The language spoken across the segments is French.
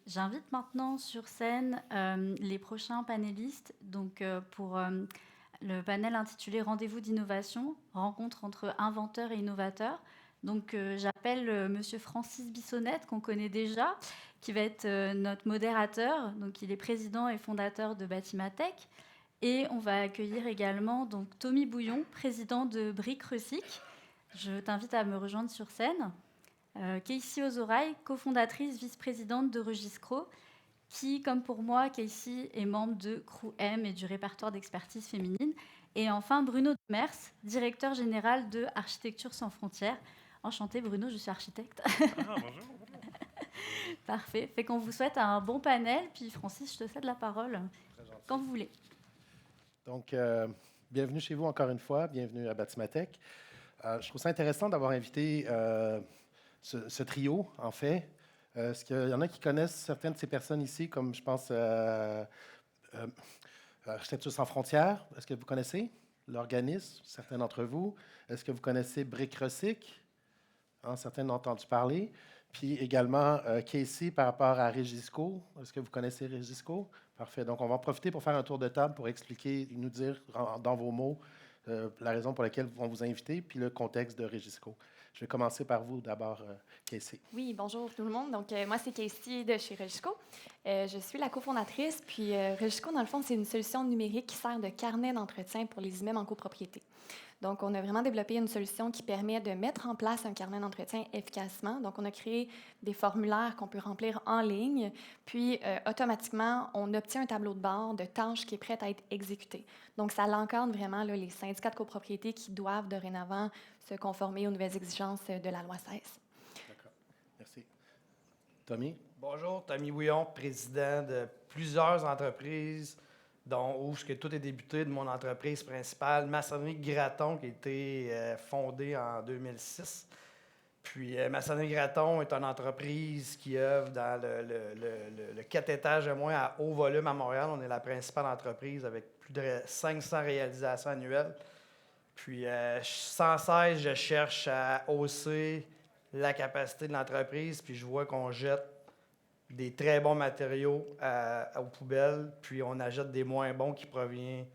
J'invite maintenant sur scène les prochains panélistes. Donc, pour le panel intitulé Rendez-vous d'innovation, rencontre entre inventeurs et innovateurs. Donc, j'appelle Monsieur Francis Bissonnette, qu'on connaît déjà, qui va être notre modérateur. Donc, il est président et fondateur de Batimatech. Et on va accueillir également donc, Tommy Bouillon, président de Brick Recyc. Je t'invite à me rejoindre sur scène. Casey Ozoraï, cofondatrice, vice-présidente de Regiscro, qui, comme pour moi, Casey est membre de Crew M et du répertoire d'expertise féminine. Et enfin, Bruno Demers, directeur général de Architecture sans frontières. Enchanté, Bruno, je suis architecte. Ah, bonjour. Parfait. Fait qu'on vous souhaite un bon panel. Puis, Francis, je te cède la parole quand vous voulez. Donc, bienvenue chez vous encore une fois. Bienvenue à Batimatech. Je trouve ça intéressant d'avoir invité ce trio, en fait. Est-ce qu'il y en a qui connaissent certaines de ces personnes ici, comme je pense Architecture sans frontières? Est-ce que vous connaissez l'organisme, certains d'entre vous? Est-ce que vous connaissez Brick Recyc? Certains ont entendu parler. Puis également, Casey, par rapport à Regisco. Est-ce que vous connaissez Regisco? Parfait. Donc, on va en profiter pour faire un tour de table pour expliquer, nous dire dans vos mots la raison pour laquelle on vous a invité, puis le contexte de Regisco. Je vais commencer par vous d'abord, Casey. Oui, bonjour tout le monde. Donc, moi, c'est Casey de chez Regisco. Je suis la cofondatrice. Puis, Regisco, dans le fond, c'est une solution numérique qui sert de carnet d'entretien pour les immeubles en copropriété. Donc, on a vraiment développé une solution qui permet de mettre en place un carnet d'entretien efficacement. Donc, on a créé des formulaires qu'on peut remplir en ligne. Puis, automatiquement, on obtient un tableau de bord de tâches qui est prêt à être exécuté. Donc, ça l'encadre vraiment là, les syndicats de copropriété qui doivent dorénavant se conformer aux nouvelles exigences de la loi 16. D'accord. Merci. Tommy? Bonjour, Tommy Bouillon, président de plusieurs entreprises, où tout est débuté de mon entreprise principale, Maçonnerie Graton, qui a été fondée en 2006. Puis, Maçonnerie Graton est une entreprise qui œuvre dans le 4 étages et moins à haut volume à Montréal. On est la principale entreprise avec plus de 500 réalisations annuelles. Puis, sans cesse, je cherche à hausser la capacité de l'entreprise, puis je vois qu'on jette des très bons matériaux aux poubelles, puis on achète des moins bons qui proviennent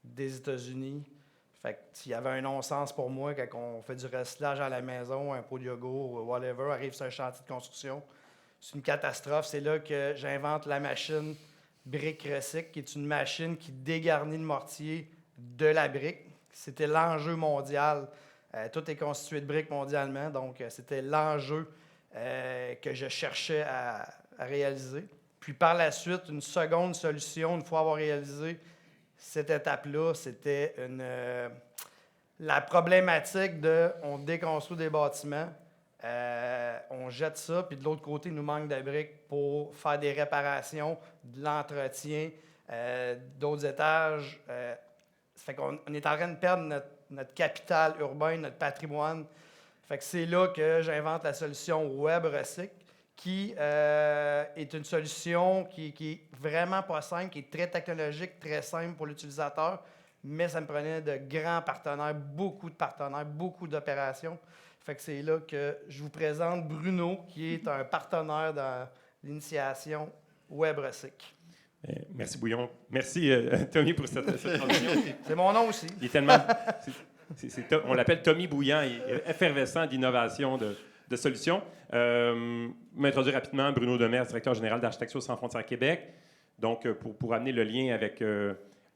des États-Unis. Fait que s'il y avait un non-sens pour moi quand on fait du recyclage à la maison, un pot de yogourt, whatever, arrive sur un chantier de construction, c'est une catastrophe. C'est là que j'invente la machine Brick Recyc, qui est une machine qui dégarnit le mortier de la brique. C'était l'enjeu mondial. Tout est constitué de briques mondialement, donc c'était l'enjeu que je cherchais à réaliser. Puis par la suite, une seconde solution, une fois avoir réalisé cette étape-là, c'était la problématique de on déconstruit des bâtiments, on jette ça, puis de l'autre côté, il nous manque de briques pour faire des réparations, de l'entretien, d'autres étages. Ça fait qu'on est en train de perdre notre capital urbain, notre patrimoine. Fait que c'est là que j'invente la solution Web Recyc, qui est une solution qui est vraiment pas simple, qui est très technologique, très simple pour l'utilisateur, mais ça me prenait de grands partenaires, beaucoup d'opérations. Fait que c'est là que je vous présente Bruno, qui est un partenaire dans l'initiation Web Recyc. Merci, Bouillon. Merci, Tommy, pour cette transition. C'est mon nom aussi. Il est tellement... on l'appelle Tommy Bouillant, il est effervescent d'innovation, de solutions. M'introduire rapidement, Bruno Demers, directeur général d'Architecture sans frontières Québec. Donc, pour amener le lien avec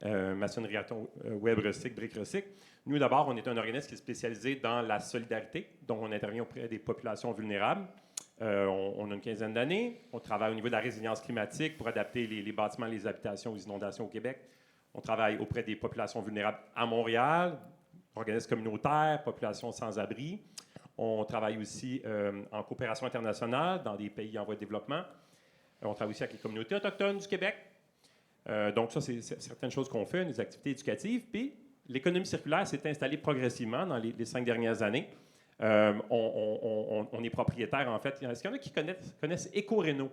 Maçonnerie Graton, Web Recyc, Brick Recyc. Nous, d'abord, on est un organisme qui est spécialisé dans la solidarité, donc on intervient auprès des populations vulnérables. On a une quinzaine d'années. On travaille au niveau de la résilience climatique pour adapter les bâtiments, les habitations aux inondations au Québec. On travaille auprès des populations vulnérables à Montréal, organismes communautaires, populations sans-abri. On travaille aussi en coopération internationale dans des pays en voie de développement. On travaille aussi avec les communautés autochtones du Québec. Donc ça, c'est certaines choses qu'on fait, des activités éducatives. Puis l'économie circulaire s'est installée progressivement dans les 5 dernières années. On est propriétaire, en fait. Est-ce qu'il y en a qui connaissent Ecoréno?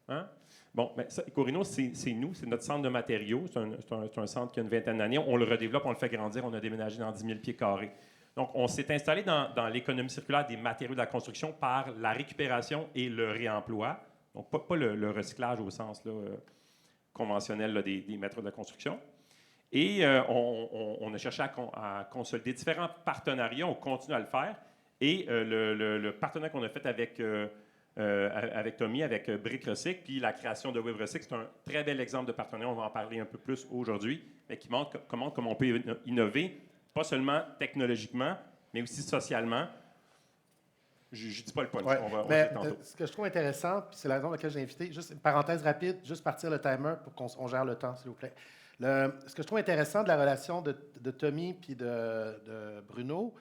Hein? Bon, bien, ça, Ecoréno, c'est nous, c'est notre centre de matériaux. C'est un centre qui a une vingtaine d'années. On le redéveloppe, on le fait grandir. On a déménagé dans 10 000 pieds carrés. Donc, on s'est installé dans l'économie circulaire des matériaux de la construction par la récupération et le réemploi. Donc, pas le recyclage au sens là, conventionnel là, des maîtres de la construction. Et on a cherché à consolider différents partenariats. On continue à le faire. Et le partenariat qu'on a fait avec Tommy, avec Brick Recycle, puis la création de Web Recycle, c'est un très bel exemple de partenariat. On va en parler un peu plus aujourd'hui, mais qui montre comment on peut innover, pas seulement technologiquement, mais aussi socialement. Je ne dis pas le punch, Ouais. on va Mais, le tantôt. ce que je trouve intéressant, puis c'est la raison pour laquelle j'ai invité, juste une parenthèse rapide, juste partir le timer pour qu'on gère le temps, s'il vous plaît. Ce que je trouve intéressant de la relation de Tommy puis de Bruno,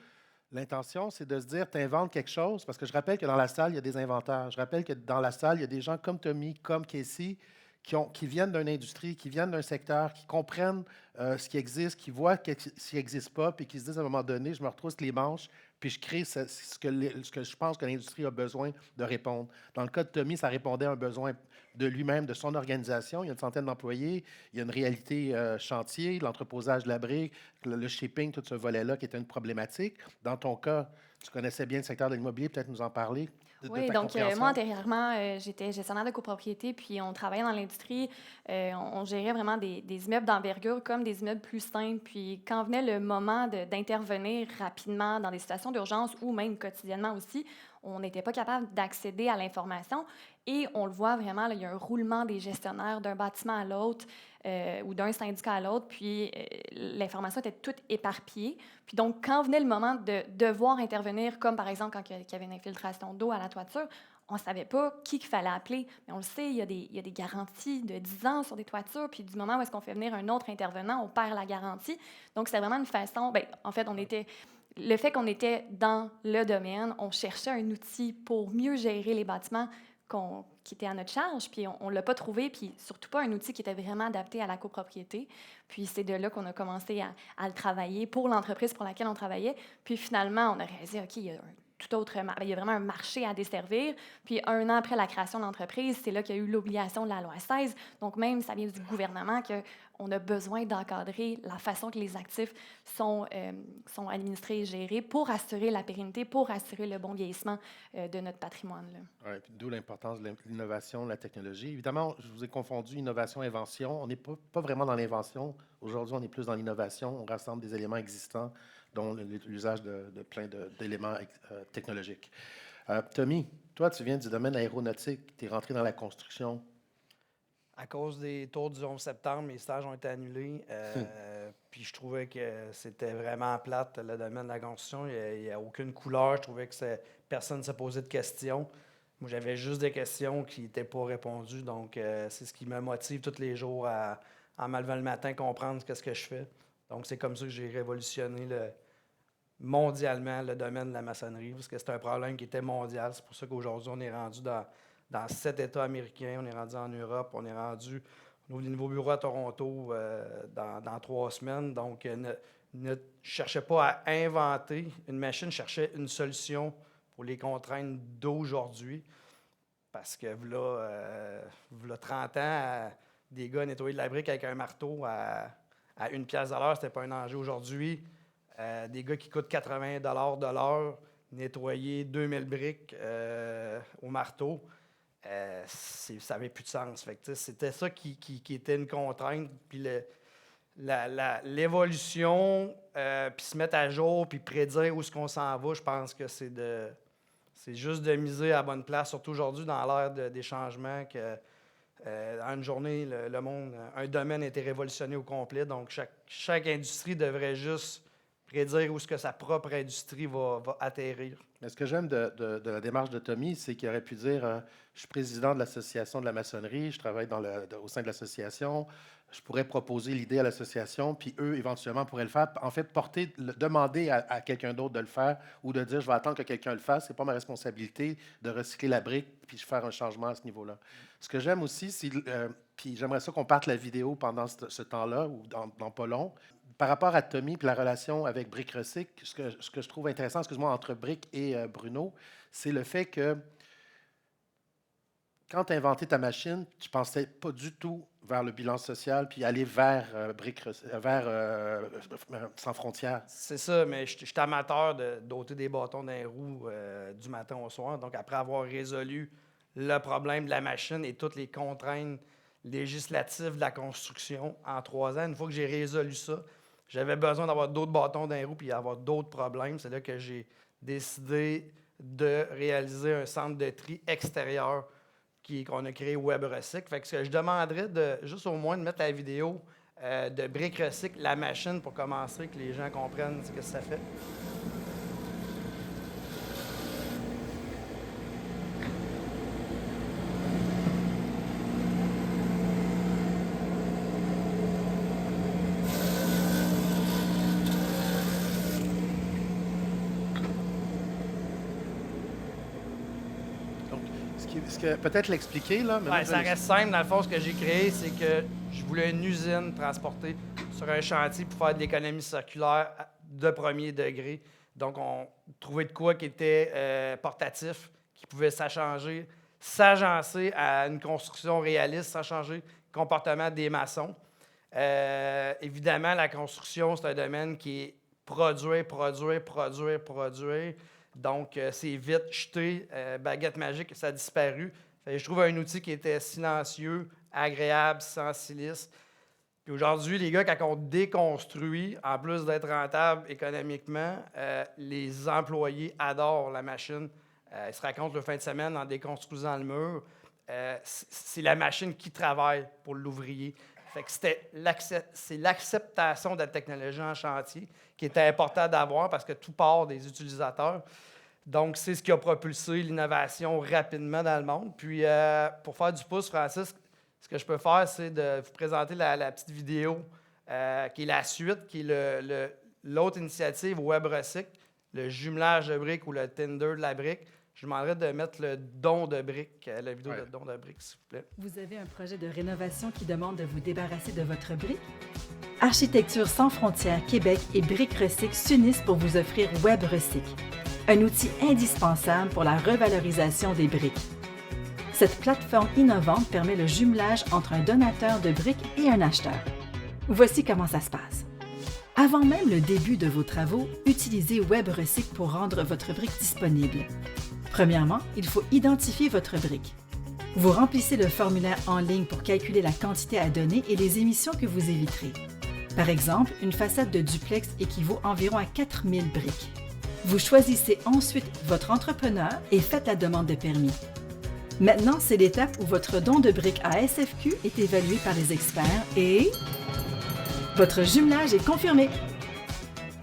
l'intention, c'est de se dire, tu inventes quelque chose, parce que je rappelle que dans la salle, il y a des inventeurs. Je rappelle que dans la salle, il y a des gens comme Tommy, comme Casey, qui viennent d'une industrie, qui viennent d'un secteur, qui comprennent ce qui existe, qui voient ce qui n'existe pas, puis qui se disent à un moment donné, je me retrousse les manches, puis je crée ce que je pense que l'industrie a besoin de répondre. Dans le cas de Tommy, ça répondait à un besoin de lui-même, de son organisation. Il y a une centaine d'employés, il y a une réalité chantier, l'entreposage de la brique, le shipping, tout ce volet-là qui était une problématique. Dans ton cas, tu connaissais bien le secteur de l'immobilier, peut-être nous en parler. Oui, donc moi, antérieurement, j'étais gestionnaire de copropriété, puis on travaillait dans l'industrie. On gérait vraiment des immeubles d'envergure comme des immeubles plus simples. Puis quand venait le moment d'intervenir rapidement dans des situations d'urgence ou même quotidiennement aussi, on n'était pas capable d'accéder à l'information. Et on le voit vraiment, là, il y a un roulement des gestionnaires d'un bâtiment à l'autre ou d'un syndicat à l'autre, puis l'information était toute éparpillée. Puis donc, quand venait le moment de devoir intervenir, comme par exemple quand il y avait une infiltration d'eau à la toiture, on ne savait pas qui qu'il fallait appeler. Mais on le sait, il y a des garanties de 10 ans sur des toitures, puis du moment où est-ce qu'on fait venir un autre intervenant, on perd la garantie. Donc, c'est vraiment une façon... Bien, en fait, le fait qu'on était dans le domaine, on cherchait un outil pour mieux gérer les bâtiments qui était à notre charge, puis on ne l'a pas trouvé, puis surtout pas un outil qui était vraiment adapté à la copropriété. Puis c'est de là qu'on a commencé à le travailler pour l'entreprise pour laquelle on travaillait. Puis finalement, on a réalisé, OK, il y a il y a vraiment un marché à desservir. Puis 1 an après la création de l'entreprise, c'est là qu'il y a eu l'obligation de la loi 16. Donc même, ça vient du gouvernement qu'on a besoin d'encadrer la façon que les actifs sont administrés et gérés pour assurer la pérennité, pour assurer le bon vieillissement de notre patrimoine. Ouais, d'où l'importance de l'innovation, de la technologie. Évidemment, je vous ai confondu innovation-invention. On n'est pas vraiment dans l'invention. Aujourd'hui, on est plus dans l'innovation. On rassemble des éléments existants, dont l'usage de plein d'éléments technologiques. Tommy, toi, tu viens du domaine aéronautique. Tu es rentré dans la construction. À cause des tours du 11 septembre, mes stages ont été annulés. Puis je trouvais que c'était vraiment plate, le domaine de la construction. Il n'y a aucune couleur. Je trouvais que personne ne se posait de questions. Moi, j'avais juste des questions qui n'étaient pas répondues. Donc, c'est ce qui me motive tous les jours en me levant le matin, comprendre ce que je fais. Donc, c'est comme ça que j'ai révolutionné mondialement le domaine de la maçonnerie, parce que c'est un problème qui était mondial. C'est pour ça qu'aujourd'hui, on est rendu dans 7 États américains, on est rendu en Europe, on ouvre des nouveaux bureaux à Toronto dans 3 semaines. Donc, ne cherchez pas à inventer une machine, cherchez une solution pour les contraintes d'aujourd'hui. Parce que v'là 30 ans, des gars nettoyer de la brique avec un marteau à 1 pièce de l'heure, c'était pas un enjeu. Aujourd'hui, des gars qui coûtent 80 de l'heure, nettoyer 2000 briques au marteau, ça n'avait plus de sens. Fait que, c'était ça qui était une contrainte. Puis l'évolution, puis se mettre à jour, puis prédire où est-ce qu'on s'en va, je pense que c'est juste de miser à la bonne place, surtout aujourd'hui dans l'ère des changements que en une journée, le monde, un domaine a été révolutionné au complet. Donc, chaque industrie devrait juste prédire où est-ce que sa propre industrie va atterrir. Mais ce que j'aime de la démarche de Tommy, c'est qu'il aurait pu dire je suis président de l'association de la maçonnerie, je travaille au sein de l'association, je pourrais proposer l'idée à l'association, puis eux, éventuellement, pourraient le faire. En fait, demander à quelqu'un d'autre de le faire ou de dire je vais attendre que quelqu'un le fasse, c'est pas ma responsabilité de recycler la brique puis faire un changement à ce niveau-là. Ce que j'aime aussi, c'est puis j'aimerais ça qu'on parte la vidéo pendant ce temps-là ou dans pas long. Par rapport à Tommy et la relation avec Brick Recycle, ce que je trouve intéressant, excuse-moi, entre Brick et Bruno, c'est le fait que quand tu as inventé ta machine, tu ne pensais pas du tout vers le bilan social puis aller vers Sans Frontières. C'est ça, mais je suis amateur d'ôter des bâtons dans les roues du matin au soir. Donc, après avoir résolu le problème de la machine et toutes les contraintes législatives de la construction en 3 ans. Une fois que j'ai résolu ça, j'avais besoin d'avoir d'autres bâtons dans les roues puis d'avoir d'autres problèmes. C'est là que j'ai décidé de réaliser un centre de tri extérieur qu'on a créé WebRecycle. Fait que ce que je demanderais juste au moins de mettre la vidéo de Brick Recycle, la machine, pour commencer, que les gens comprennent ce que ça fait. Donc, peut-être l'expliquer, là. Mais Ouais, moi, ça reste simple. Dans le fond, ce que j'ai créé, c'est que je voulais une usine transportée sur un chantier pour faire de l'économie circulaire de premier degré. Donc, on trouvait de quoi qui était portatif, qui pouvait s'agencer à une construction réaliste, sans changer le comportement des maçons. Évidemment, la construction, c'est un domaine qui est produire. Donc, c'est vite jeté, baguette magique, ça a disparu. Je trouve un outil qui était silencieux, agréable, sans silice. Puis aujourd'hui, les gars, quand on déconstruit, en plus d'être rentable économiquement, les employés adorent la machine. Ils se racontent le fin de semaine en déconstruisant le mur. C'est la machine qui travaille pour l'ouvrier. Fait que c'est l'acceptation de la technologie en chantier qui était important d'avoir parce que tout part des utilisateurs. Donc, c'est ce qui a propulsé l'innovation rapidement dans le monde. Puis, pour faire du pouce, Francis, ce que je peux faire, c'est de vous présenter la petite vidéo qui est la suite, qui est l'autre initiative WebRecycle, le jumelage de briques ou le Tinder de la brique. Je vous demanderais de mettre le don de briques, la vidéo de don de briques, s'il vous plaît. Vous avez un projet de rénovation qui demande de vous débarrasser de votre brique? Architecture sans frontières Québec et Brick Recycle s'unissent pour vous offrir WebRecycle, un outil indispensable pour la revalorisation des briques. Cette plateforme innovante permet le jumelage entre un donateur de briques et un acheteur. Voici comment ça se passe. Avant même le début de vos travaux, utilisez WebRecycle pour rendre votre brique disponible. Premièrement, il faut identifier votre brique. Vous remplissez le formulaire en ligne pour calculer la quantité à donner et les émissions que vous éviterez. Par exemple, une façade de duplex équivaut environ à 4000 briques. Vous choisissez ensuite votre entrepreneur et faites la demande de permis. Maintenant, c'est l'étape où votre don de briques à SFQ est évalué par les experts et votre jumelage est confirmé.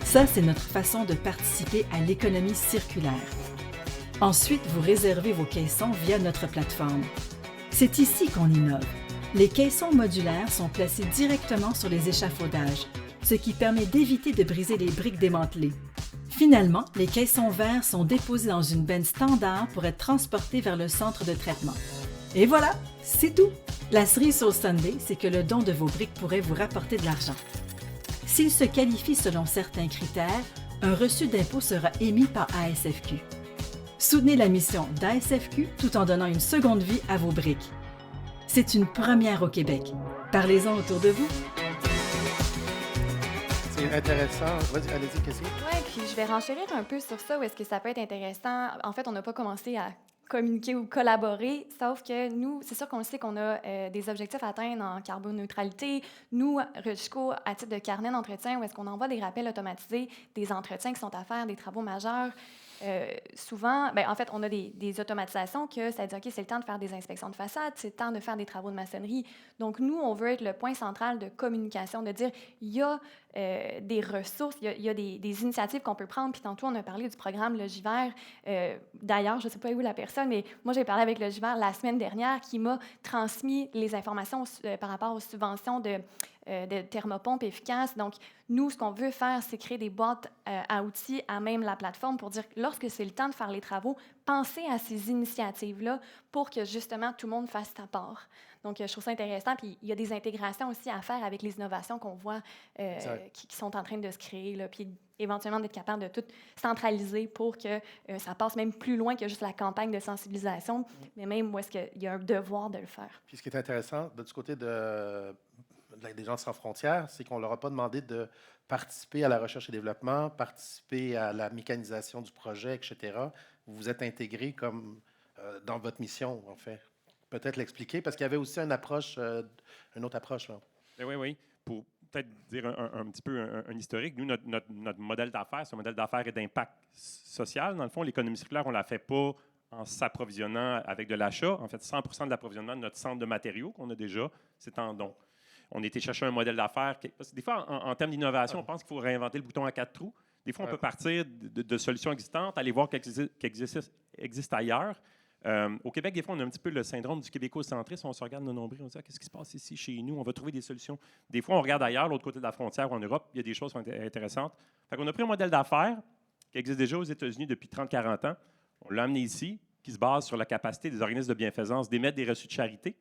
Ça, c'est notre façon de participer à l'économie circulaire. Ensuite, vous réservez vos caissons via notre plateforme. C'est ici qu'on innove. Les caissons modulaires sont placés directement sur les échafaudages, ce qui permet d'éviter de briser les briques démantelées. Finalement, les caissons verts sont déposés dans une benne standard pour être transportés vers le centre de traitement. Et voilà, c'est tout! La cerise sur le sundae, c'est que le don de vos briques pourrait vous rapporter de l'argent. S'il se qualifie selon certains critères, un reçu d'impôt sera émis par ASFQ. Soutenez la mission d'ASFQ tout en donnant une seconde vie à vos briques. C'est une première au Québec. Parlez-en autour de vous. C'est intéressant. Vas-y, allez-y, qu'est-ce que c'est? Oui, puis je vais renchérir un peu sur ça, où est-ce que ça peut être intéressant. En fait, on n'a pas commencé à communiquer ou collaborer, sauf que nous, c'est sûr qu'on sait qu'on a des objectifs à atteindre en carboneutralité. Nous, Rejco, à titre de carnet d'entretien, où est-ce qu'on envoie des rappels automatisés, des entretiens qui sont à faire, des travaux majeurs. Souvent, en fait, on a des automatisations que ça dit, OK, c'est le temps de faire des inspections de façade, c'est le temps de faire des travaux de maçonnerie. Donc, nous, on veut être le point central de communication, de dire, il y a des ressources, il y a des initiatives qu'on peut prendre. Puis tantôt, on a parlé du programme Logivert. D'ailleurs, je ne sais pas où la personne, mais moi, j'ai parlé avec Logivert la semaine dernière qui m'a transmis les informations par rapport aux subventions de thermopompes efficaces. Donc, nous, ce qu'on veut faire, c'est créer des boîtes à outils à même la plateforme pour dire que lorsque c'est le temps de faire les travaux, pensez à ces initiatives-là pour que, justement, tout le monde fasse sa part. Donc, je trouve ça intéressant. Puis, il y a des intégrations aussi à faire avec les innovations qu'on voit qui sont en train de se créer. Là, puis, éventuellement, d'être capable de tout centraliser pour que ça passe même plus loin que juste la campagne de sensibilisation, mais même où est-ce qu'il y a un devoir de le faire. Puis, ce qui est intéressant, du côté des gens sans frontières, c'est qu'on ne leur a pas demandé de participer à la recherche et développement, participer à la mécanisation du projet, etc. Vous vous êtes intégrés comme dans votre mission, en fait? Peut-être l'expliquer, parce qu'il y avait aussi une autre approche. Là. Oui, oui. Pour peut-être dire un petit peu un historique, nous, notre modèle d'affaires, c'est un modèle d'affaires et d'impact social. Dans le fond, l'économie circulaire, on ne la fait pas en s'approvisionnant avec de l'achat. En fait, 100 de l'approvisionnement de notre centre de matériaux qu'on a déjà, c'est en don. On a été chercher un modèle d'affaires. Parce que des fois, en termes d'innovation, on pense qu'il faut réinventer le bouton à 4 trous. Des fois, on peut partir de solutions existantes, aller voir qu'elles existent ailleurs. Au Québec, des fois, on a un petit peu le syndrome du québécocentrisme. On se regarde nos nombrils, on se dit qu'est-ce qui se passe ici, chez nous? On va trouver des solutions. Des fois, on regarde ailleurs, l'autre côté de la frontière, ou en Europe, il y a des choses qui sont intéressantes. Fait qu'on a pris un modèle d'affaires qui existe déjà aux États-Unis depuis 30-40 ans. On l'a amené ici, qui se base sur la capacité des organismes de bienfaisance d'émettre des reçus de charité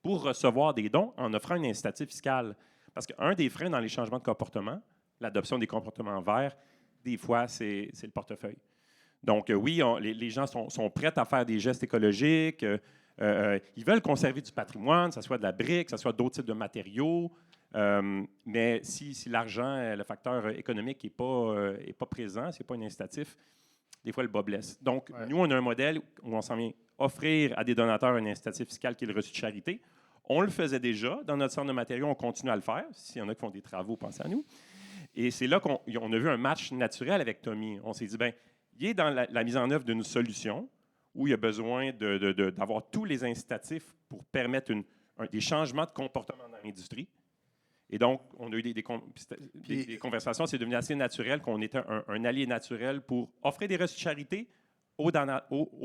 pour recevoir des dons en offrant une incitative fiscale. Parce qu'un des freins dans les changements de comportement, l'adoption des comportements verts, des fois, c'est le portefeuille. Donc, oui, les gens sont prêts à faire des gestes écologiques. Ils veulent conserver du patrimoine, que ce soit de la brique, que ce soit d'autres types de matériaux. Mais si l'argent, le facteur économique n'est pas présent, ce n'est pas un incitatif, des fois, le bas blesse. Donc, nous, on a un modèle où on s'en vient offrir à des donateurs un incitatif fiscal qui est le reçu de charité. On le faisait déjà. Dans notre centre de matériaux, on continue à le faire. S'il y en a qui font des travaux, pensez à nous. Et c'est là qu'on a vu un match naturel avec Tommy. On s'est dit, bien, il est dans la mise en œuvre d'une solution où il y a besoin d'avoir tous les incitatifs pour permettre des changements de comportement dans l'industrie. Et donc, on a eu des conversations. C'est devenu assez naturel qu'on était un allié naturel pour offrir des reçus de charité aux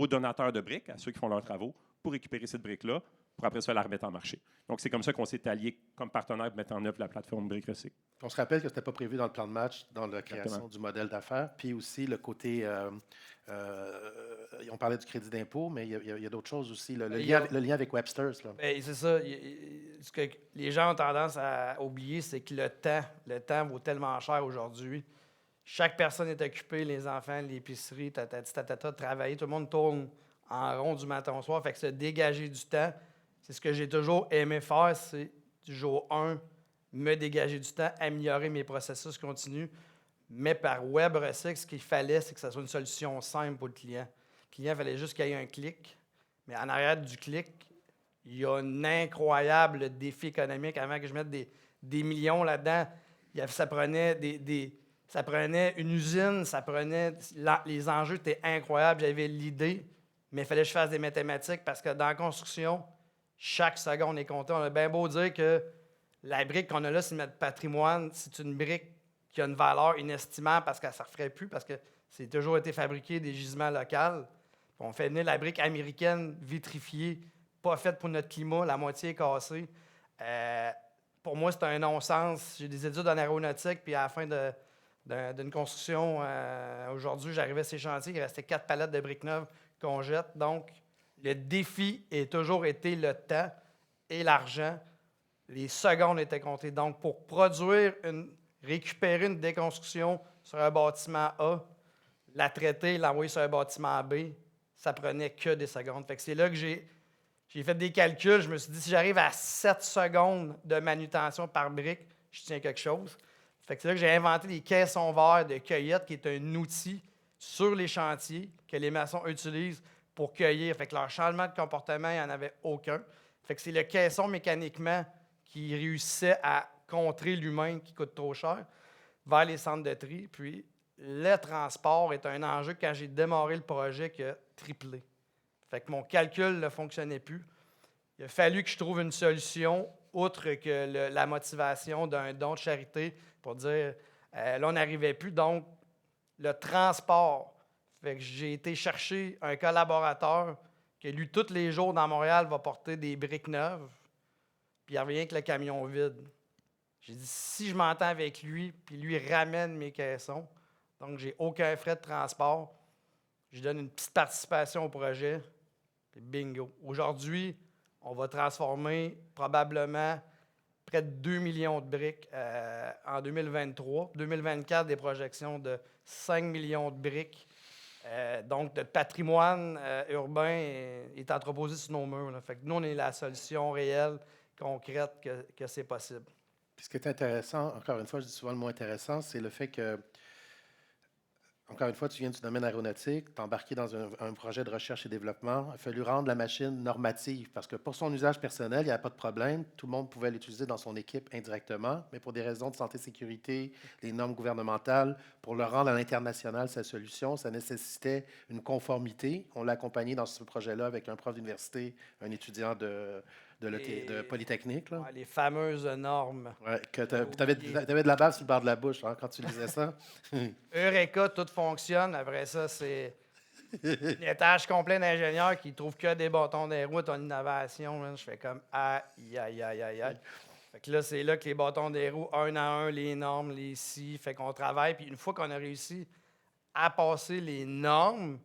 donateurs de briques, à ceux qui font leurs travaux, pour récupérer cette brique-là, pour après ça la remettre en marché. Donc, c'est comme ça qu'on s'est alliés comme partenaire pour mettre en œuvre la plateforme Brique Recycle. On se rappelle que ce n'était pas prévu dans le plan de match, dans la création Exactement. du modèle d'affaires, puis aussi le côté... on parlait du crédit d'impôt, mais il y a d'autres choses aussi. Le lien avec Webster's. Là. Ben, c'est ça. Ce que les gens ont tendance à oublier, c'est que le temps vaut tellement cher aujourd'hui. Chaque personne est occupée, les enfants, l'épicerie, travailler. Tout le monde tourne en rond du matin au soir. Fait que se dégager du temps, c'est ce que j'ai toujours aimé faire. C'est du jour 1, me dégager du temps, améliorer mes processus continus. Mais par Web Recycle, ce qu'il fallait, c'est que ce soit une solution simple pour le client. Le client, il fallait juste qu'il y ait un clic. Mais en arrière du clic, il y a un incroyable défi économique. Avant que je mette des millions là-dedans, ça prenait ça prenait une usine, les enjeux étaient incroyables. J'avais l'idée, mais il fallait que je fasse des mathématiques parce que dans la construction, chaque seconde est comptée. On a bien beau dire que la brique qu'on a là, c'est notre patrimoine. C'est une brique qui a une valeur inestimable parce qu'elle ne se referait plus, parce que c'est toujours été fabriqué des gisements locaux. Puis on fait venir la brique américaine vitrifiée, pas faite pour notre climat, la moitié est cassée. Pour moi, c'est un non-sens. J'ai des études en aéronautique, puis à la fin d'une construction, aujourd'hui, j'arrivais à ces chantiers, il restait 4 palettes de briques neuves qu'on jette. Donc, le défi a toujours été le temps et l'argent. Les secondes étaient comptées. Donc, pour récupérer une déconstruction sur un bâtiment A, la traiter, l'envoyer sur un bâtiment B, ça prenait que des secondes. Fait que c'est là que j'ai fait des calculs. Je me suis dit, si j'arrive à 7 secondes de manutention par brique, je tiens quelque chose. Fait que c'est là que j'ai inventé les caissons verts de cueillette, qui est un outil sur les chantiers que les maçons utilisent pour cueillir. Fait que leur changement de comportement, il n'y en avait aucun. Fait que c'est le caisson mécaniquement qui réussissait à contrer l'humain qui coûte trop cher vers les centres de tri. Puis le transport est un enjeu quand j'ai démarré le projet qui a triplé. Fait que mon calcul ne fonctionnait plus. Il a fallu que je trouve une solution, outre que la motivation d'un don de charité, pour dire, là, on n'arrivait plus. Donc, le transport. Fait que j'ai été chercher un collaborateur qui, lui, tous les jours dans Montréal, va porter des briques neuves, puis il revient avec le camion vide. J'ai dit, si je m'entends avec lui, puis lui ramène mes caissons, donc j'ai aucun frais de transport, je donne une petite participation au projet, puis bingo. Aujourd'hui, on va transformer probablement près de 2 millions de briques en 2023. 2024, des projections de 5 millions de briques. Donc, notre patrimoine urbain est entreposé sur nos murs. Là. Fait que nous, on est la solution réelle, concrète, que c'est possible. Puis ce qui est intéressant, encore une fois, je dis souvent le mot intéressant, c'est le fait que, encore une fois, tu viens du domaine aéronautique, tu es embarqué dans un projet de recherche et développement. Il a fallu rendre la machine normative parce que pour son usage personnel, il n'y avait pas de problème. Tout le monde pouvait l'utiliser dans son équipe indirectement, mais pour des raisons de santé et sécurité, les normes gouvernementales, pour le rendre à l'international, sa solution, ça nécessitait une conformité. On l'a accompagné dans ce projet-là avec un prof d'université, un étudiant de Polytechnique. Là. Ouais, les fameuses normes. Ouais, que tu avais de la bave sur le bord de la bouche quand tu lisais ça. Eureka, tout fonctionne. Après ça, c'est l'étage complet d'ingénieurs qui ne trouvent que des bâtons des roues à ton innovation. Là. Je fais comme aïe, aïe, aïe, aïe, aïe. Fait que là, c'est là que les bâtons des roues, un à un, les normes, les si, fait qu'on travaille. Puis une fois qu'on a réussi à passer les normes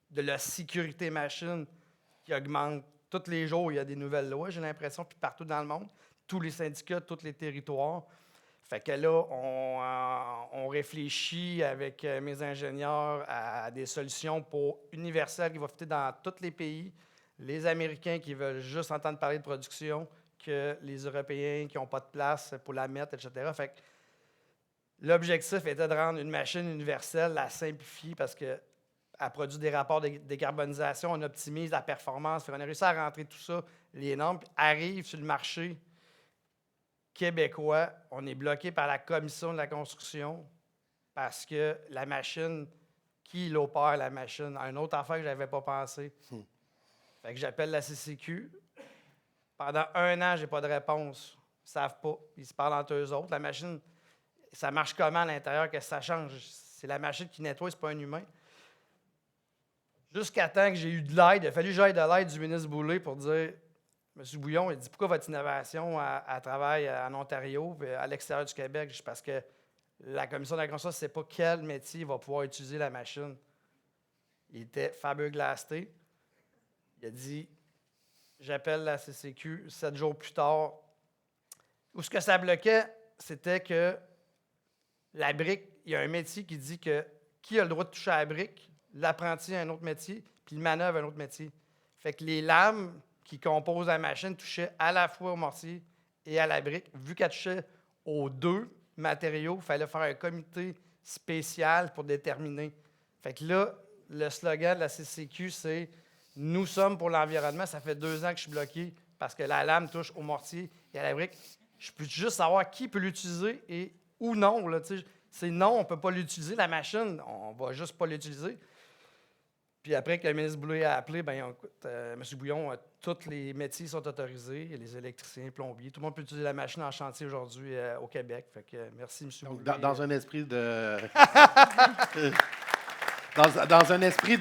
de la sécurité machine qui augmente tous les jours, il y a des nouvelles lois, j'ai l'impression, puis partout dans le monde, tous les syndicats, tous les territoires. Fait que là, on réfléchit avec mes ingénieurs à des solutions universelles qui vont fitter dans tous les pays. Les Américains qui veulent juste entendre parler de production, que les Européens qui n'ont pas de place pour la mettre, etc. Fait que l'objectif était de rendre une machine universelle, la simplifier parce que elle produit des rapports de décarbonisation, on optimise la performance. On a réussi à rentrer tout ça, les normes, puis arrivent sur le marché québécois. On est bloqué par la commission de la construction parce que la machine, qui l'opère, la machine? Une autre affaire que je n'avais pas pensé. Fait que j'appelle la CCQ. Pendant 1 an, je n'ai pas de réponse. Ils ne savent pas. Ils se parlent entre eux autres. La machine, ça marche comment à l'intérieur? Qu'est-ce que ça change? C'est la machine qui nettoie, ce n'est pas un humain. Jusqu'à temps que j'ai eu de l'aide, il a fallu que j'aille de l'aide du ministre Boulay pour dire « Monsieur Bouillon, il dit pourquoi votre innovation elle travaille en Ontario et à l'extérieur du Québec? » Parce que la commission de la construction ne sait pas quel métier va pouvoir utiliser la machine. Il était Fabio Glasté. Il a dit « J'appelle la CCQ 7 jours plus tard. » Où ce que ça bloquait, c'était que la brique, il y a un métier qui dit que qui a le droit de toucher à la brique? L'apprenti a un autre métier, puis le manœuvre a un autre métier. Fait que les lames qui composent la machine touchaient à la fois au mortier et à la brique. Vu qu'elle touchait aux 2 matériaux, il fallait faire un comité spécial pour déterminer. Fait que là, le slogan de la CCQ, c'est « Nous sommes pour l'environnement ». Ça fait 2 ans que je suis bloqué parce que la lame touche au mortier et à la brique. Je peux juste savoir qui peut l'utiliser et ou non. Là, c'est non, on ne peut pas l'utiliser, la machine, on ne va juste pas l'utiliser. Puis après que le ministre Boulay a appelé, bien, écoute, M. Bouillon, tous les métiers sont autorisés, les électriciens, les plombiers. Tout le monde peut utiliser la machine en chantier aujourd'hui au Québec. Fait que merci, M. Boulay. Dans un esprit de... dans un esprit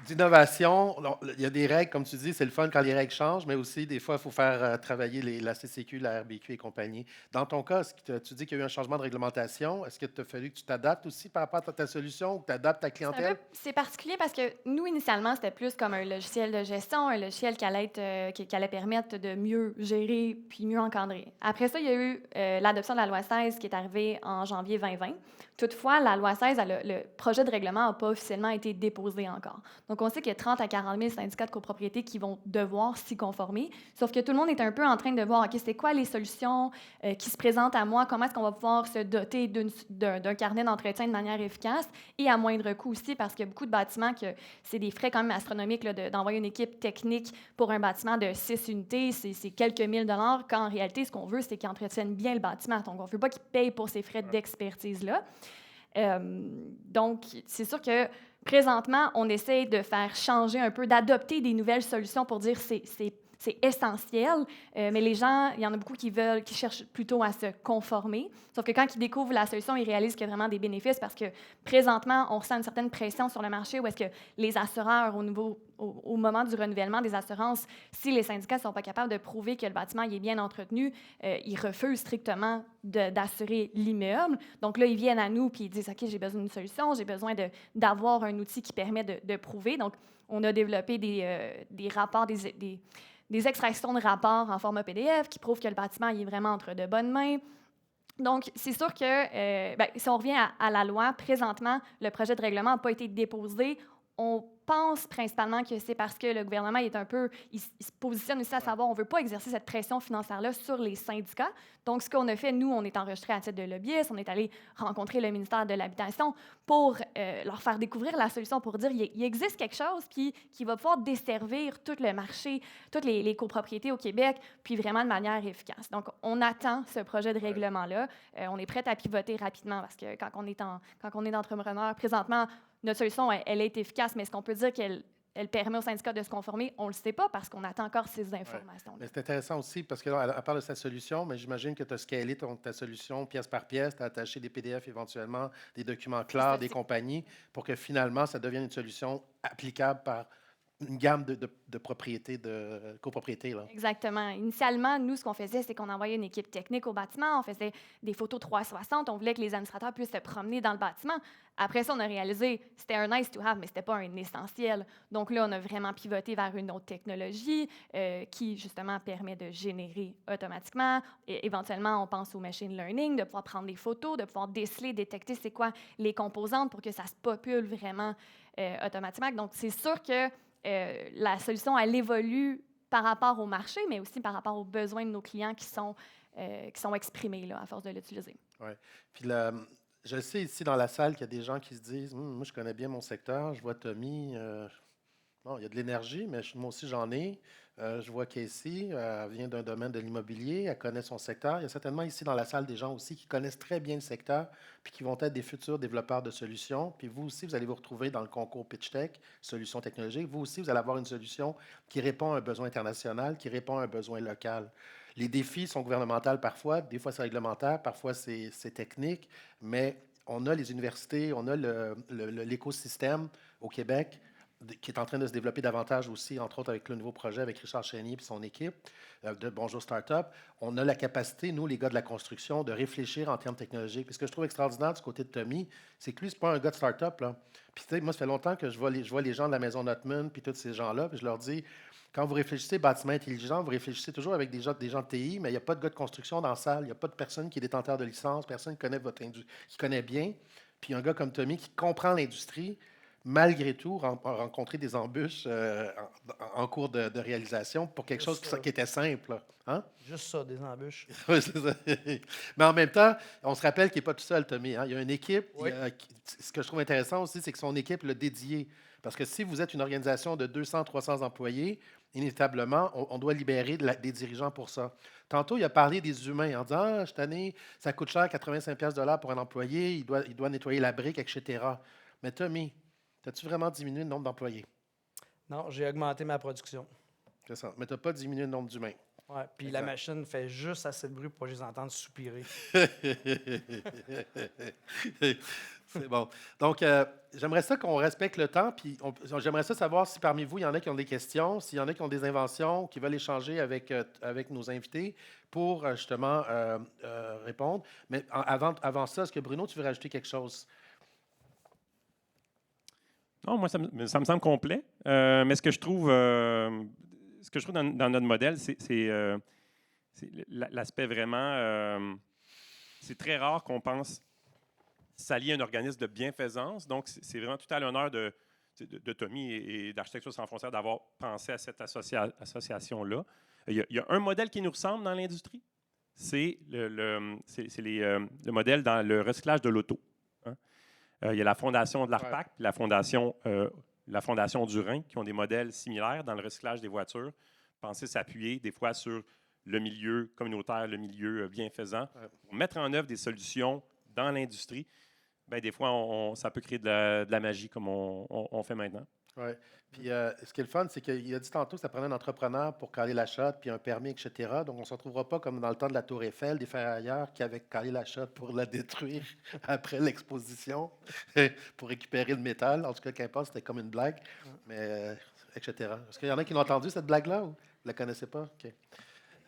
d'innovation, il y a des règles, comme tu dis, c'est le fun quand les règles changent, mais aussi, des fois, il faut faire travailler la CCQ, la RBQ et compagnie. Dans ton cas, tu dis qu'il y a eu un changement de réglementation. Est-ce qu'il t'a fallu que tu t'adaptes aussi par rapport à ta solution ou que tu adaptes ta clientèle? C'est particulier parce que nous, initialement, c'était plus comme un logiciel de gestion, un logiciel qui allait permettre de mieux gérer puis mieux encadrer. Après ça, il y a eu l'adoption de la loi 16 qui est arrivée en janvier 2020. Toutefois, la loi 16, le projet de règlement n'a pas officiellement été déposé encore. Donc, on sait qu'il y a 30 à 40 000 syndicats de copropriété qui vont devoir s'y conformer. Sauf que tout le monde est un peu en train de voir, OK, c'est quoi les solutions qui se présentent à moi? Comment est-ce qu'on va pouvoir se doter d'un carnet d'entretien de manière efficace et à moindre coût aussi, parce qu'il y a beaucoup de bâtiments que c'est des frais quand même astronomiques là, d'envoyer une équipe technique pour un bâtiment de 6 unités. C'est quelques $1000, quand en réalité, ce qu'on veut, c'est qu'ils entretiennent bien le bâtiment. Donc, on ne veut pas qu'ils payent pour ces frais d'expertise-là. Donc, c'est sûr que présentement, on essaie de faire changer un peu, d'adopter des nouvelles solutions pour dire c'est essentiel, mais les gens, il y en a beaucoup qui cherchent plutôt à se conformer. Sauf que quand ils découvrent la solution, ils réalisent qu'il y a vraiment des bénéfices parce que présentement, on ressent une certaine pression sur le marché où est-ce que les assureurs, au moment du renouvellement des assurances, si les syndicats ne sont pas capables de prouver que le bâtiment est bien entretenu, ils refusent strictement d'assurer l'immeuble. Donc là, ils viennent à nous et ils disent « OK, j'ai besoin d'une solution, j'ai besoin d'avoir un outil qui permet de prouver. » Donc, on a développé des rapports, des extractions de rapports en format PDF qui prouvent que le bâtiment il est vraiment entre de bonnes mains. Donc, c'est sûr que si on revient à la loi, présentement, le projet de règlement n'a pas été déposé. on pense principalement que c'est parce que le gouvernement est un peu, il se positionne aussi à savoir, on ne veut pas exercer cette pression financière-là sur les syndicats. Donc, ce qu'on a fait, nous, on est enregistré à titre de lobbyiste, on est allé rencontrer le ministère de l'Habitation pour leur faire découvrir la solution, pour dire il existe quelque chose qui va pouvoir desservir tout le marché, toutes les copropriétés au Québec, puis vraiment de manière efficace. Donc, on attend ce projet de règlement-là. On est prêt à pivoter rapidement parce que quand on est entrepreneur, présentement, notre solution, elle est efficace, mais est-ce qu'on peut dire qu'elle permet aux syndicats de se conformer? On ne le sait pas parce qu'on attend encore ces informations-là. Mais c'est intéressant aussi parce que là, elle parle de sa solution, mais j'imagine que tu as scalé ta solution pièce par pièce, tu as attaché des PDF éventuellement, des documents clairs, des compagnies, pour que finalement, ça devienne une solution applicable par une gamme de propriétés, de copropriétés. Là. Exactement. Initialement, nous, ce qu'on faisait, c'est qu'on envoyait une équipe technique au bâtiment, on faisait des photos 360, on voulait que les administrateurs puissent se promener dans le bâtiment. Après ça, on a réalisé que c'était un nice to have, mais ce n'était pas un essentiel. Donc là, on a vraiment pivoté vers une autre technologie qui, justement, permet de générer automatiquement. Et éventuellement, on pense au machine learning, de pouvoir prendre des photos, de pouvoir déceler, détecter c'est quoi les composantes pour que ça se popule vraiment automatiquement. Donc, c'est sûr que la solution, elle évolue par rapport au marché, mais aussi par rapport aux besoins de nos clients qui sont exprimés là, à force de l'utiliser. Oui. Puis je sais ici dans la salle qu'il y a des gens qui se disent moi, je connais bien mon secteur. Je vois Tommy. Bon, il y a de l'énergie, mais moi aussi, j'en ai. Je vois Casey, elle vient d'un domaine de l'immobilier, elle connaît son secteur. Il y a certainement ici dans la salle des gens aussi qui connaissent très bien le secteur puis qui vont être des futurs développeurs de solutions. Puis vous aussi, vous allez vous retrouver dans le concours Pitch Tech, solutions technologiques. Vous aussi, vous allez avoir une solution qui répond à un besoin international, qui répond à un besoin local. Les défis sont gouvernementaux parfois, des fois c'est réglementaire, parfois c'est technique, mais on a les universités, on a l'écosystème au Québec qui est en train de se développer davantage aussi, entre autres avec le nouveau projet avec Richard Chénier et son équipe de Bonjour Startup. On a la capacité, nous, les gars de la construction, de réfléchir en termes technologiques. Puis ce que je trouve extraordinaire du côté de Tommy, c'est que lui, c'est pas un gars de startup, là. Puis tu sais, moi, ça fait longtemps que je vois les gens de la maison Notman, puis tous ces gens-là, puis je leur dis, quand vous réfléchissez bâtiment intelligent, vous réfléchissez toujours avec des gens de TI, mais il n'y a pas de gars de construction dans la salle, il n'y a pas de personne qui est détenteur de licence, personne qui connaît votre industrie, qui connaît bien. Puis un gars comme Tommy qui comprend l'industrie, malgré tout, rencontrer des embûches en cours de réalisation pour quelque chose qui était simple. Là. Hein? Juste ça, des embûches. Oui, c'est ça. Mais en même temps, on se rappelle qu'il n'est pas tout seul, Tommy. Hein? Il y a une équipe. Oui. Ce que je trouve intéressant aussi, c'est que son équipe l'a dédié. Parce que si vous êtes une organisation de 200, 300 employés, inévitablement, on doit libérer des dirigeants pour ça. Tantôt, il a parlé des humains en disant « Ah, cette année, ça coûte cher, 85 $ pour un employé, il doit nettoyer la brique, etc. » Mais Tommy, as-tu vraiment diminué le nombre d'employés? Non, j'ai augmenté ma production. C'est ça. Mais tu n'as pas diminué le nombre d'humains. Ouais, puis la machine fait juste assez de bruit pour que je les entende soupirer. C'est bon. Donc, j'aimerais ça qu'on respecte le temps. Puis j'aimerais ça savoir si parmi vous, il y en a qui ont des questions, s'il y en a qui ont des inventions, qui veulent échanger avec nos invités pour justement répondre. Mais avant ça, est-ce que Bruno, tu veux rajouter quelque chose? Non, moi, ça me semble complet. Mais ce que je trouve dans notre modèle, c'est l'aspect vraiment... c'est très rare qu'on pense s'allier à un organisme de bienfaisance. Donc, c'est vraiment tout à l'honneur de Tommy et d'Architecture sans frontières d'avoir pensé à cette association-là. Il y a un modèle qui nous ressemble dans l'industrie. C'est le modèle dans le recyclage de l'auto. Il y a la Fondation de l'ARPAC, la Fondation du Rhin, qui ont des modèles similaires dans le recyclage des voitures. Pensez s'appuyer des fois sur le milieu communautaire, le milieu bienfaisant, pour mettre en œuvre des solutions dans l'industrie. Bien, des fois, ça peut créer de la magie comme on fait maintenant. Oui. Puis ce qui est le fun, c'est qu'il a dit tantôt que ça prenait un entrepreneur pour caler la shot, puis un permis, etc. Donc, on ne se retrouvera pas comme dans le temps de la Tour Eiffel, des ferrailleurs qui avaient calé la shot pour la détruire après l'exposition, pour récupérer le métal. En tout cas, qu'importe, c'était comme une blague, mais etc. Est-ce qu'il y en a qui l'ont entendu, cette blague-là, ou vous ne la connaissez pas? OK.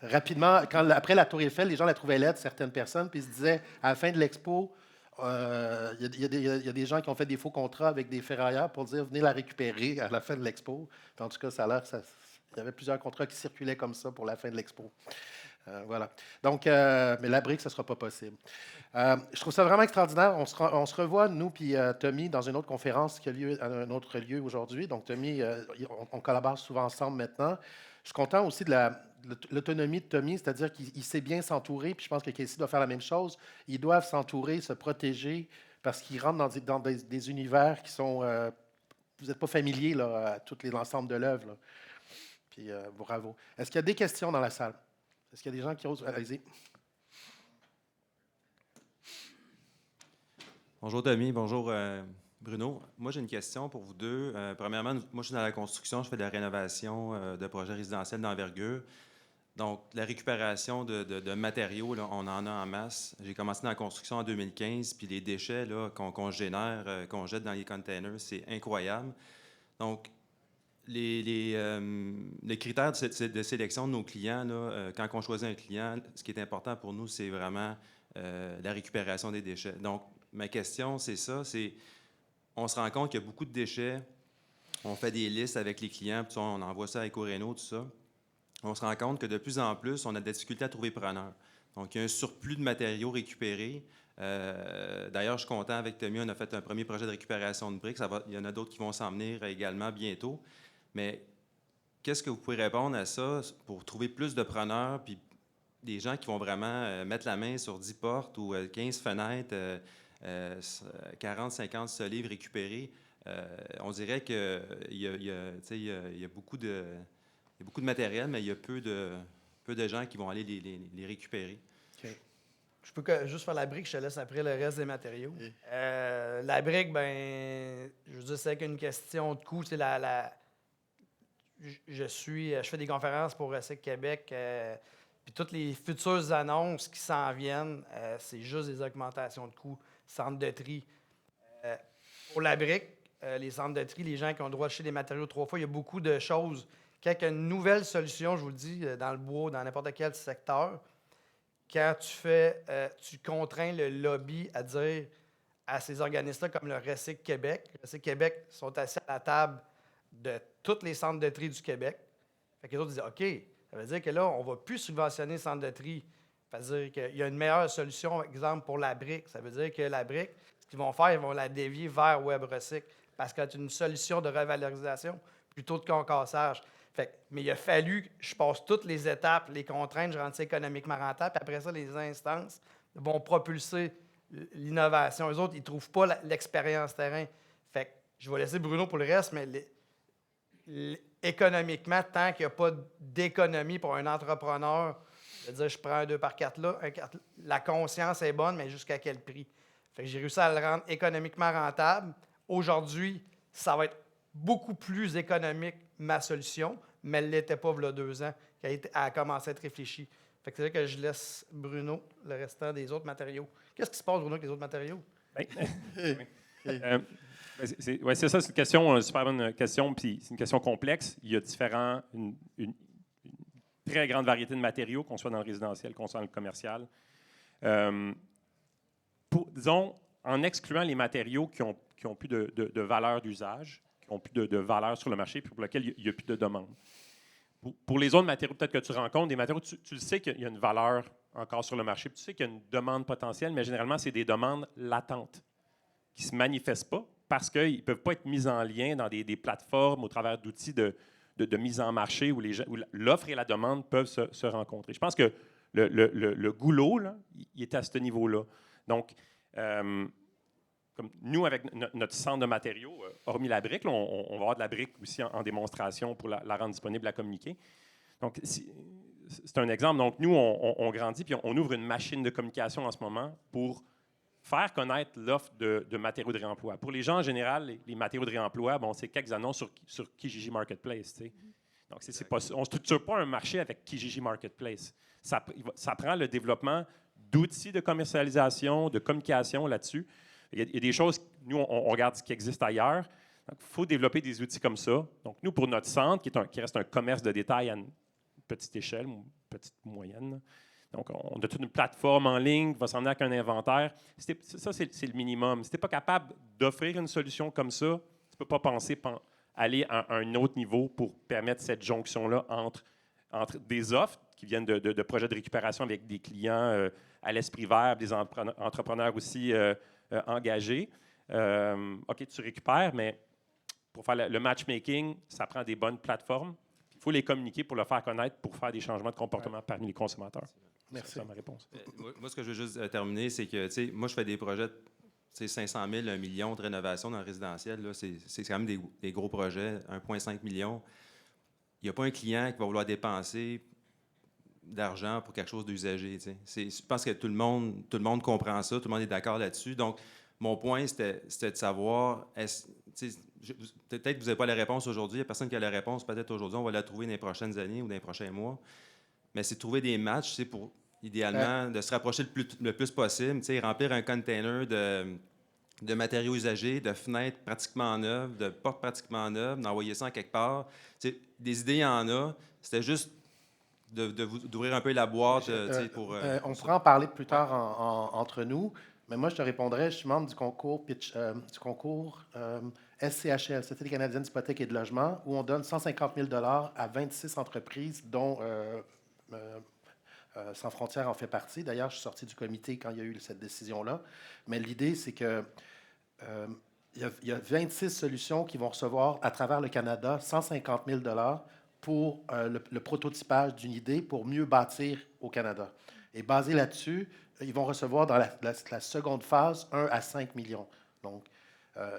Rapidement, après la Tour Eiffel, les gens la trouvaient laide, certaines personnes, puis ils se disaient, à la fin de l'expo, il y a des gens qui ont fait des faux contrats avec des ferrailleurs pour dire venez la récupérer à la fin de l'expo. En tout cas, ça a l'air il y avait plusieurs contrats qui circulaient comme ça pour la fin de l'expo. Voilà. Donc, mais la brique, ce ne sera pas possible. Je trouve ça vraiment extraordinaire. On se revoit, nous puis Tommy, dans une autre conférence qui a lieu à un autre lieu aujourd'hui. Donc, Tommy, on collabore souvent ensemble maintenant. Je suis content aussi de l'autonomie de Tommy, c'est-à-dire qu'il sait bien s'entourer, puis je pense que Casey doit faire la même chose. Ils doivent s'entourer, se protéger, parce qu'ils rentrent dans des univers qui sont... vous n'êtes pas familiers là, à tout l'ensemble de l'œuvre. Là. Puis bravo. Est-ce qu'il y a des questions dans la salle? Est-ce qu'il y a des gens qui osent? Allez-y. Bonjour Tommy, bonjour Bruno. Moi, j'ai une question pour vous deux. Premièrement, moi, je suis dans la construction, je fais de la rénovation de projets résidentiels d'envergure. Donc, la récupération de matériaux, là, on en a en masse. J'ai commencé dans la construction en 2015, puis les déchets là, qu'on génère, qu'on jette dans les containers, c'est incroyable. Donc, les critères de sélection de nos clients, là, quand on choisit un client, ce qui est important pour nous, c'est vraiment la récupération des déchets. Donc, ma question, c'est ça, on se rend compte qu'il y a beaucoup de déchets, on fait des listes avec les clients, puis on envoie ça à Eco-Réno, tout ça. On se rend compte que de plus en plus, on a des difficultés à trouver preneurs. Donc, il y a un surplus de matériaux récupérés. D'ailleurs, je suis content avec Tommy, on a fait un premier projet de récupération de briques. Il y en a d'autres qui vont s'en venir également bientôt. Mais qu'est-ce que vous pouvez répondre à ça pour trouver plus de preneurs, puis des gens qui vont vraiment mettre la main sur 10 portes ou 15 fenêtres, 40, 50 solives récupérés? On dirait qu'il y a beaucoup de matériel, mais il y a peu de gens qui vont aller les récupérer. Okay. Je peux juste faire la brique, je te laisse après le reste des matériaux. Oui. La brique, ben, je veux dire, c'est qu'une question de coût. Je fais des conférences pour Recyc Québec, puis toutes les futures annonces qui s'en viennent, c'est juste des augmentations de coûts. Centres de tri. Pour la brique, les centres de tri, les gens qui ont le droit d'acheter des matériaux 3 fois, il y a beaucoup de choses. Quand il y a une nouvelle solution, je vous le dis, dans le bois, dans n'importe quel secteur, quand tu contrains le lobby à dire à ces organismes-là comme le Recyc Québec, le Recyc Québec sont assis à la table de tous les centres de tri du Québec. Fait que les autres disent OK, ça veut dire que là, on ne va plus subventionner les centres de tri. Ça veut dire qu'il y a une meilleure solution, par exemple, pour la brique. Ça veut dire que la brique, ce qu'ils vont faire, ils vont la dévier vers WebRecyc parce que c'est une solution de revalorisation plutôt de concassage. Mais il a fallu que je passe toutes les étapes, les contraintes, je rende ça économiquement rentable, puis après ça, les instances vont propulser l'innovation. Eux autres, ils ne trouvent pas l'expérience terrain. Fait que je vais laisser Bruno pour le reste, mais économiquement, tant qu'il n'y a pas d'économie pour un entrepreneur, de dire je prends un 2x4 là, la conscience est bonne, mais jusqu'à quel prix? Fait que j'ai réussi à le rendre économiquement rentable. Aujourd'hui, ça va être beaucoup plus économique, ma solution, mais elle ne l'était pas il y a 2 ans, qu'elle a commencé à être réfléchie. Fait que c'est là que je laisse Bruno le restant des autres matériaux. Qu'est-ce qui se passe, Bruno, avec les autres matériaux? C'est ça, c'est une question, une super bonne question, puis c'est une question complexe. Il y a une très grande variété de matériaux, qu'on soit dans le résidentiel, qu'on soit dans le commercial. Disons, en excluant les matériaux qui ont plus de valeur d'usage, qui n'ont plus de valeur sur le marché, puis pour lesquels il n'y a plus de demande. Pour les autres matériaux, peut-être que tu rencontres, des matériaux, tu le sais qu'il y a une valeur encore sur le marché, puis tu sais qu'il y a une demande potentielle, mais généralement, c'est des demandes latentes qui ne se manifestent pas parce qu'ils ne peuvent pas être mis en lien dans des plateformes au travers d'outils de mise en marché où l'offre et la demande peuvent se rencontrer. Je pense que le goulot, là, il est à ce niveau-là. Donc, comme nous, avec notre centre de matériaux, hormis la brique, là, on va avoir de la brique aussi en démonstration pour la rendre disponible à communiquer. Donc, c'est un exemple. Donc, nous, on grandit, puis on ouvre une machine de communication en ce moment pour faire connaître l'offre de matériaux de réemploi. Pour les gens, en général, les matériaux de réemploi, bon, c'est quelques annonces sur Kijiji Marketplace. Tu sais. Donc, on ne structure pas un marché avec Kijiji Marketplace. Ça prend le développement d'outils de commercialisation, de communication là-dessus. Il y a des choses, nous, on regarde ce qui existe ailleurs. Donc, il faut développer des outils comme ça. Donc, nous, pour notre centre, qui reste un commerce de détail à une petite échelle, une petite moyenne, donc on a toute une plateforme en ligne qui va s'emmener avec un inventaire. Ça, c'est le minimum. Si tu n'es pas capable d'offrir une solution comme ça, tu ne peux pas penser aller à un autre niveau pour permettre cette jonction-là entre des offres qui viennent de projets de récupération avec des clients à l'esprit vert, des entrepreneurs aussi engagés. OK, tu récupères, mais pour faire le matchmaking, ça prend des bonnes plateformes. Il faut les communiquer pour le faire connaître, pour faire des changements de comportement parmi les consommateurs. Merci. C'est ça ma réponse. Moi, ce que je veux juste terminer, c'est que, tu sais, moi, je fais des projets de 500 000, 1 million de rénovation dans le résidentiel. Là, c'est quand même des gros projets, 1,5 million. Il n'y a pas un client qui va vouloir dépenser d'argent pour quelque chose d'usagé. Je pense que tout le monde comprend ça, tout le monde est d'accord là-dessus. Donc, mon point, c'était de savoir, peut-être que vous n'avez pas la réponse aujourd'hui, il n'y a personne qui a la réponse, peut-être aujourd'hui, on va la trouver dans les prochaines années ou dans les prochains mois. Mais c'est de trouver des matchs, pour idéalement de se rapprocher le plus possible, remplir un container de matériaux usagés, de fenêtres pratiquement neuves, de portes pratiquement neuves, d'envoyer ça en quelque part. Des idées, il y en a. C'était juste d'ouvrir un peu la boîte pour... on pourra en parler plus tard entre nous, mais moi, je te répondrais, je suis membre du concours, SCHL, Société canadienne d'hypothèque et de logement, où on donne 150 000 $ à 26 entreprises, dont Sans frontières en fait partie. D'ailleurs, je suis sorti du comité quand il y a eu cette décision-là. Mais l'idée, c'est que il y a 26 solutions qui vont recevoir à travers le Canada 150 000 $ pour le prototypage d'une idée pour mieux bâtir au Canada. Et basé là-dessus, ils vont recevoir dans la seconde phase 1 à 5 millions. Donc,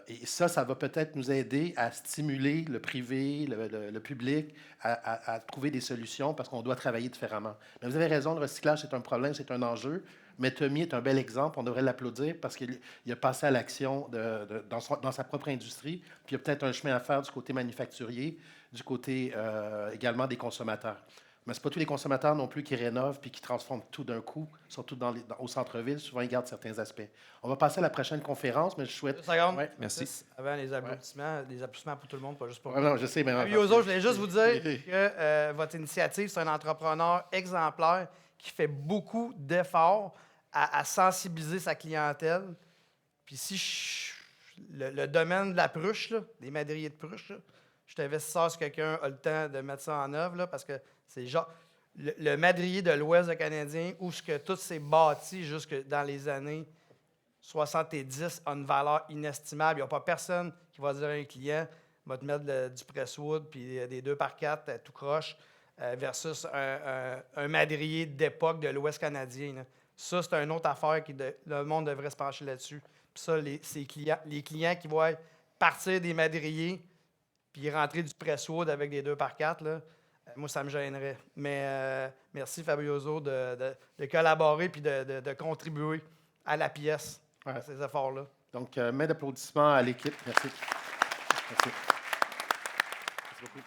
et ça va peut-être nous aider à stimuler le privé, le public, à trouver des solutions parce qu'on doit travailler différemment. Mais vous avez raison, le recyclage, c'est un problème, c'est un enjeu. Mais Tommy est un bel exemple, on devrait l'applaudir parce qu'il a passé à l'action dans sa propre industrie. Puis il y a peut-être un chemin à faire du côté manufacturier, du côté également des consommateurs. Mais ce n'est pas tous les consommateurs non plus qui rénovent puis qui transforment tout d'un coup, surtout au centre-ville. Souvent, ils gardent certains aspects. On va passer à la prochaine conférence, mais je souhaite... Une seconde. Ouais. Merci. Avant les applaudissements, des applaudissements pour tout le monde, pas juste pour Ouais, non, je sais, mais... Puis aux autres, je voulais juste vous dire que votre initiative, c'est un entrepreneur exemplaire qui fait beaucoup d'efforts à sensibiliser sa clientèle. Puis si le domaine de la pruche, là, des madriers de pruche, là, je suis investisseur si quelqu'un a le temps de mettre ça en œuvre, là, parce que c'est genre le madrier de l'Ouest canadien où ce que tout s'est bâti jusque dans les années 70 a une valeur inestimable. Il n'y a pas personne qui va dire à un client va te mettre du presswood puis des 2x4 tout croche versus un madrier d'époque de l'Ouest canadien. Là. Ça, c'est une autre affaire le monde devrait se pencher là-dessus. Puis ça, les clients qui vont partir des madriers puis rentrer du presswood avec des 2x4, là, moi, ça me gênerait. Mais merci, Fabioso, de collaborer puis de contribuer à la pièce, à ces efforts-là. Donc, main d'applaudissement à l'équipe. Merci. Merci. Merci beaucoup.